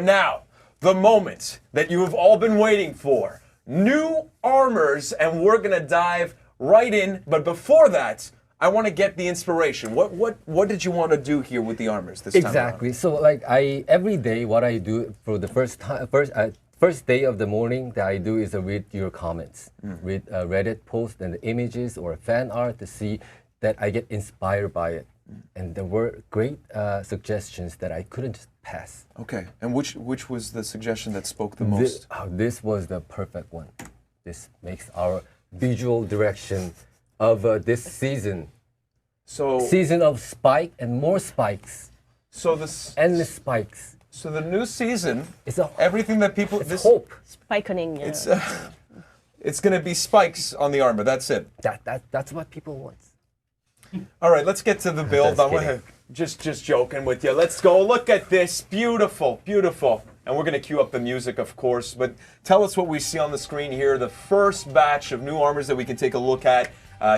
Now, the moment that you have all been waiting for. New armors, and we're gonna dive right in. But before that, I want to get the inspiration. What did you want to do here with the armors this time around? Exactly. So like every day, what I do for the first day of the morning that I do is read your comments, read Reddit posts and images or fan art to see that I get inspired by it. And there were great suggestions that I couldn't just pass. Okay, and which was the suggestion that spoke the most? This was the perfect one. This makes our visual direction of this season. So season of spike and more spikes. So this endless spikes. So the new season is everything that people it's hope. Spikening. It's gonna be spikes on the armor. That's it. That's what people want. All right, let's get to the build. I'm just joking with you. Let's go. Look at this. Beautiful, beautiful. And we're going to cue up the music, of course. But tell us what we see on the screen here. The first batch of new armors that we can take a look at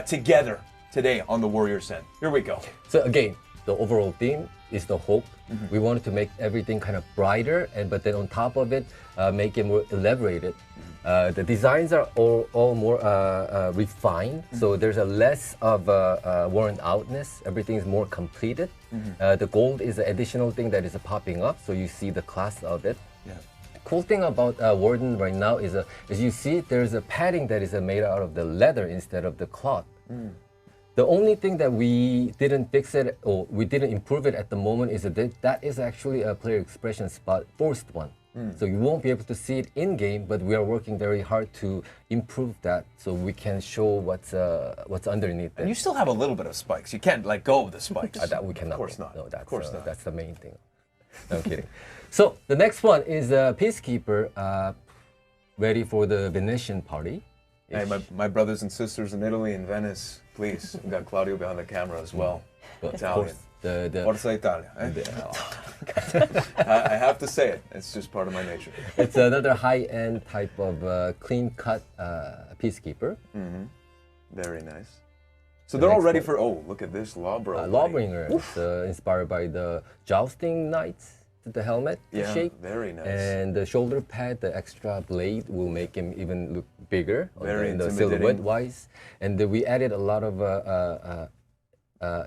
together today on the Warriors End. Here we go. So again, the overall theme is the hope. We wanted to make everything kind of brighter, but then on top of it, make it more elaborated. The designs are all more refined, so there's a less of worn outness. Everything is more completed. The gold is an additional thing that is popping up, so you see the class of it. Yeah. The cool thing about Warden right now is you see there's a padding that is made out of the leather instead of the cloth. The only thing that we didn't fix it or we didn't improve it at the moment is that is actually a player expression spot, forced one. So you won't be able to see it in game, but we are working very hard to improve that so we can show what's underneath. And you still have a little bit of spikes. You can't let go of the spikes. That we cannot. Of course not. No, that's, of course not. That's the main thing. No, I'm kidding. So the next one is Peacekeeper, ready for the Venetian party. Hey, my brothers and sisters in Italy and Venice, please. We've got Claudio behind the camera as well. Italian. Forza Italia. I have to say it. It's just part of my nature. It's another high-end type of clean-cut Peacekeeper. Very nice. So they're all ready for, oh, look at this Lawbro. Lawbringer. It's inspired by the jousting knights. The helmet shape. Very nice. And the shoulder pad, the extra blade will make him even look bigger very in the silhouette-wise. And we added a lot of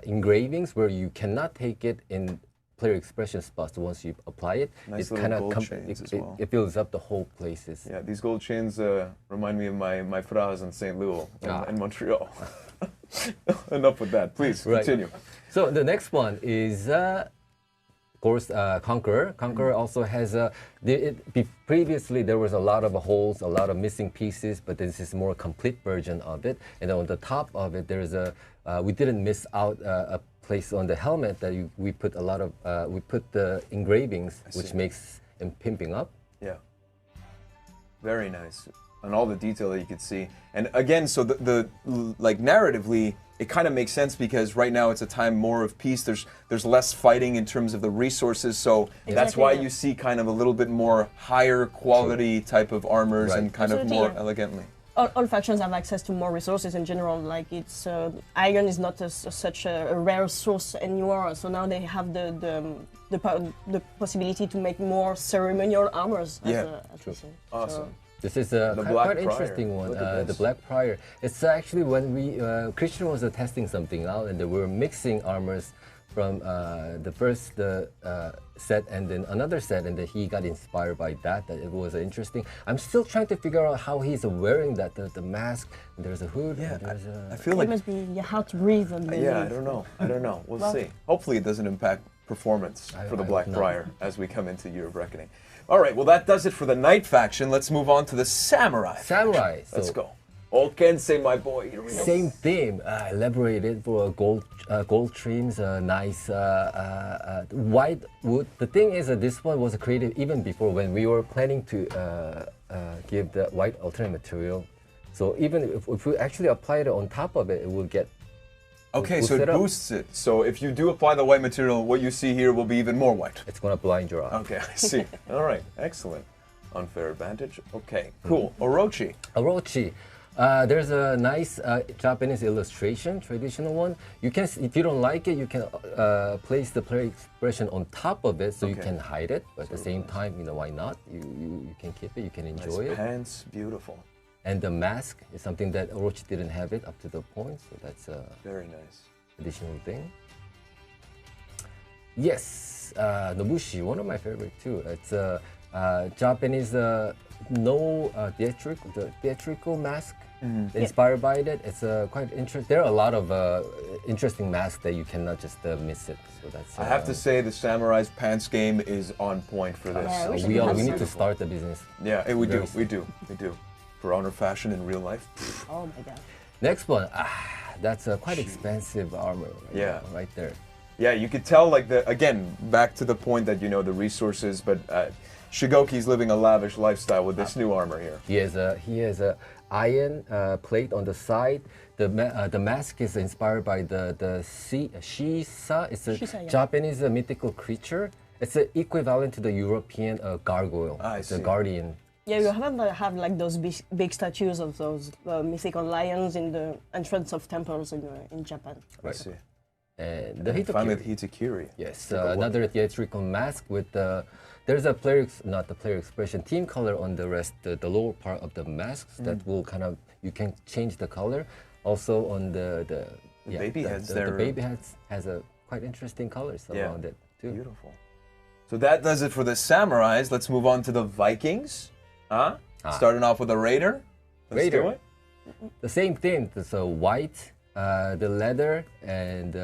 engravings where you cannot take it in player expression spots once you apply it. Nice it kind of gold chains as well. It fills up the whole places. Yeah, these gold chains remind me of my phrases in St. Louis and Montreal. Enough with that. Please continue. So the next one is of course, Conqueror. Conqueror also has previously there was a lot of holes, a lot of missing pieces, but this is a more complete version of it. And on the top of it, there's we didn't miss out a place on the helmet that we put a lot of we put the engravings, which makes him pimping up. Yeah. Very nice. And all the detail that you could see. And again, so the like narratively, it kind of makes sense because right now it's a time more of peace. There's less fighting in terms of the resources, so that's why you see kind of a little bit more higher quality type of armors and kind of more elegantly. All factions have access to more resources in general. Like it's iron is not such a rare source anymore. So now they have the possibility to make more ceremonial armors. Awesome. This is a quite interesting one, the Black Prior. It's actually when Christian was testing something out and they were mixing armors from the first set and then another set, and then he got inspired by that it was interesting. I'm still trying to figure out how he's wearing that, the mask, and there's a hood. Yeah, and I feel like it must be hard to breathe. Yeah, I don't know. We'll see. Hopefully it doesn't impact performance for the Black Prior as we come into Year of Reckoning. All right, well that does it for the Knight faction. Let's move on to the Samurai. Let's go. Okensei, my boy. Here we go. Same theme, elaborated for gold trims, nice white wood. The thing is that this one was created even before when we were planning to give the white alternate material. So even if we actually apply it on top of it, it will get. Okay, so it boosts it. So if you do apply the white material, what you see here will be even more white. It's going to blind your eye. Okay, I see. All right, excellent. Unfair advantage. Okay, cool. Orochi. There's a nice Japanese illustration, traditional one. You can, if you don't like it, you can place the player expression on top of it, so you Okay. can hide it. But at the same time, why not? You can keep it, you can Nice enjoy it. pants, beautiful. And the mask is something that Orochi didn't have it up to the point, so that's a Very nice. additional thing. Yes, Nobushi, one of my favorite too. It's a Japanese theatrical mask inspired by it. It's quite interesting. There are a lot of interesting masks that you cannot just miss it. So that's. I have to say the Samurai's pants game is on point for this. Yeah, we should we have need to some. start the business. Yeah, we do, Very we do. For honor fashion in real life. Oh my god. Next one, that's a quite expensive armor. Yeah. Right there. Yeah, you could tell, like, again, back to the point that, the resources, but Shigoki's living a lavish lifestyle with this new armor here. He has a iron plate on the side. The mask is inspired by the Shisa. It's a Shisa, yeah. Japanese mythical creature. It's equivalent to the European gargoyle. It's a see. guardian. Yeah, you haven't have like those big statues of those mythical lions in the entrance of temples in Japan. I see. And the And finally, Hitokiri. the Hitakiri. Yes, Take a look. another theatrical mask with there's a player, not the player expression, team color on the rest, the lower part of the masks that will kind of, you can change the color. Also on the baby heads the there. baby heads has a quite interesting colors Yeah. around it too. Beautiful. So that does it for the Samurais. Let's move on to the Vikings. Huh? Starting off with a Raider. Let's do Raider. it. The same thing, so white, the leather and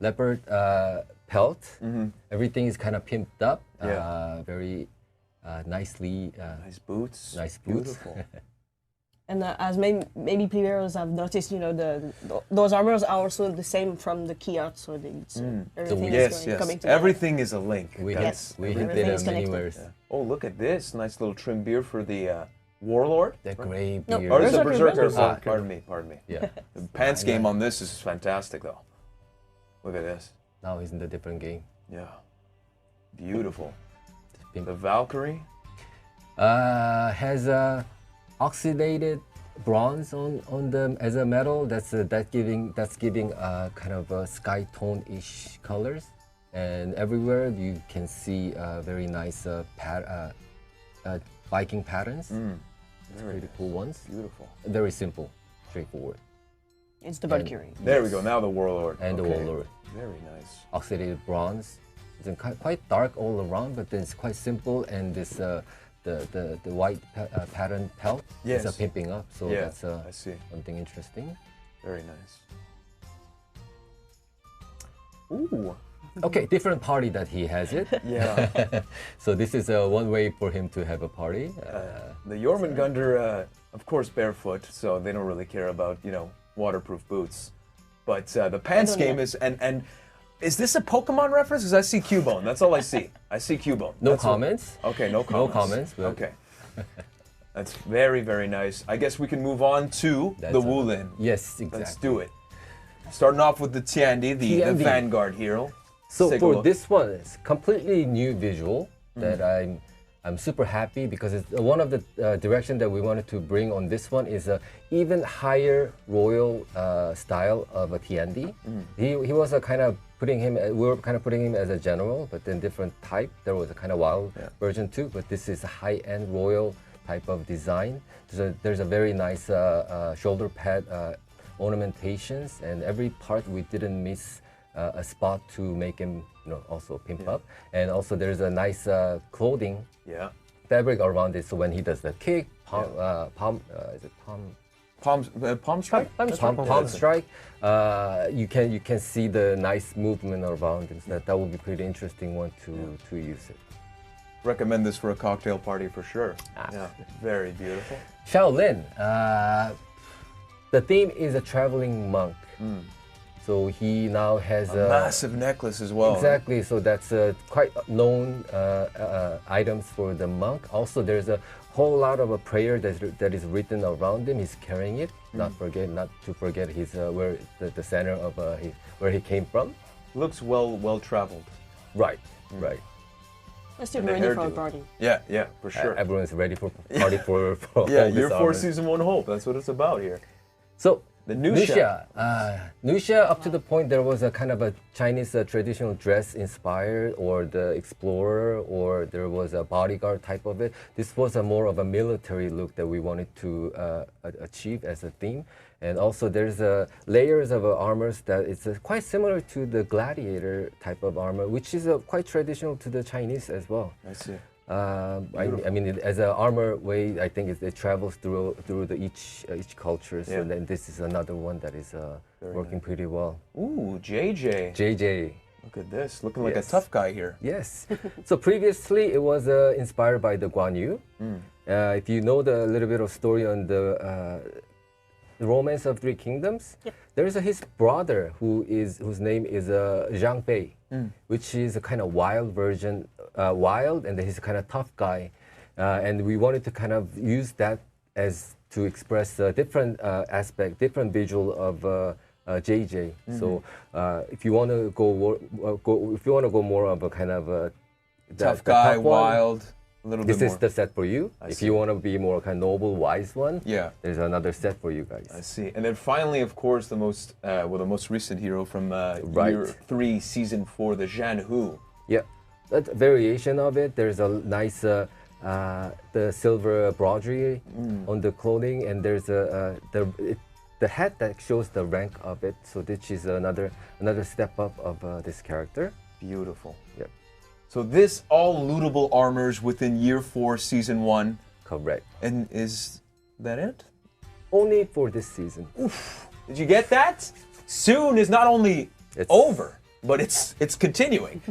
leopard pelt. Everything is kind of pimped up, Yeah. very nicely. Nice boots. Nice boots. Beautiful. And as maybe players have noticed, those armors are also the same from the key art, so it's everything Yes, is coming yes. together. Everything is a link. We guys. Yes. we Everything hinted is at many connected. ways. Yeah. Oh, look at this. Nice little trim beard for the Warlord. That gray No, beard. Or is it Berserker, Berserker? Berserker. Pardon me. Yeah. The pants game on this is fantastic, though. Look at this. Now he's in the different game. Yeah. Beautiful. Pimp. The Valkyrie. Has oxidated bronze on them as a metal. That's giving kind of a sky tone-ish colors, and everywhere you can see very nice Viking patterns. Very Pretty cool ones. beautiful. Very simple, straightforward. It's the Valkyrie. There we go. Now the Warlord. And the Okay. Warlord. Very nice. Oxidated bronze. It's quite dark all around, but then it's quite simple, and this the white pattern pelt Yes. is pimping up. So Yeah, that's I see. something interesting. Very nice. Ooh. Okay, different party that he has it. Yeah. So this is one way for him to have a party. The Jormungandr, of course, barefoot, so they don't really care about, waterproof boots. But the pants don't know. game is, and is this a Pokemon reference? Because I see Cubone. That's all I see. I see Cubone. No That's all- comments. Okay, no comments. comments, but- Okay. That's very, very nice. I guess we can move on to That's the a- Wulin. Yes, exactly. Let's do it. Starting off with the Tiandi, the Tiandi. Vanguard hero. So Let's take a for look. this one, it's completely new visual that I'm super happy because it's one of the direction that we wanted to bring on this one is a even higher royal style of a Tiandi. He was a kind of putting him. We were kind of putting him as a general, but then different type. There was a kind of wild version too, but this is a high-end royal type of design. There's a very nice shoulder pad ornamentations, and every part we didn't miss a spot to make him, also pimp up. And also there's a nice clothing Yeah. fabric around it. So when he does the kick, palm, is it palm Palm strike? palm strike? You can see the nice movement around it. So that would be pretty interesting one to use it. Recommend this for a cocktail party for sure. Yeah. Very beautiful. Shaolin. The theme is a traveling monk. So he now has A massive necklace as well. Exactly. So that's quite known items for the monk. Also, there's a whole lot of a prayer that is written around him. He's carrying it. Not to forget his where the center of where he came from. Looks well traveled. Right. Right. I'm still And the ready for a hairdo. party. Yeah, yeah, for sure. Everyone's ready for party for Yeah, all this year 4, armor. season 1 hope. That's what it's about here. So The Nusha. Nusha, up to the point there was a kind of a Chinese traditional dress inspired, or the explorer, or there was a bodyguard type of it. This was a more of a military look that we wanted to achieve as a theme. And also there's layers of armors that it's quite similar to the gladiator type of armor, which is quite traditional to the Chinese as well. I see. I mean, as an armor way, I think it travels through each culture. So Yeah. then this is another one that is working pretty well. Ooh, JJ. JJ. Look at this. Looking like a Yes. tough guy here. Yes. So previously it was inspired by the Guan Yu. If you know the little bit of story on the Romance of Three Kingdoms, there is his brother whose name is Zhang Bei, which is a kind of wild version, wild, and he's a kind of tough guy, and we wanted to kind of use that as to express a different aspect, different visual of JJ. So if you want to go more of a kind of Tough the guy, tough one, wild, a little this bit is more. the set for you. I If see. you want to be more kind of noble, wise one, Yeah. there's another set for you guys. I see. And then finally, of course, the most recent hero from Right. year 3, season 4, the Zhan Hu. Yeah, that's a variation of it. There's a nice the silver broderie on the clothing, and there's the hat that shows the rank of it. So this is another step up of this character. Beautiful. Yep, So this all lootable armors within year 4, season 1. correct. And is that it? Only for this season. Did you get that? Soon is not only It's- over, but it's continuing.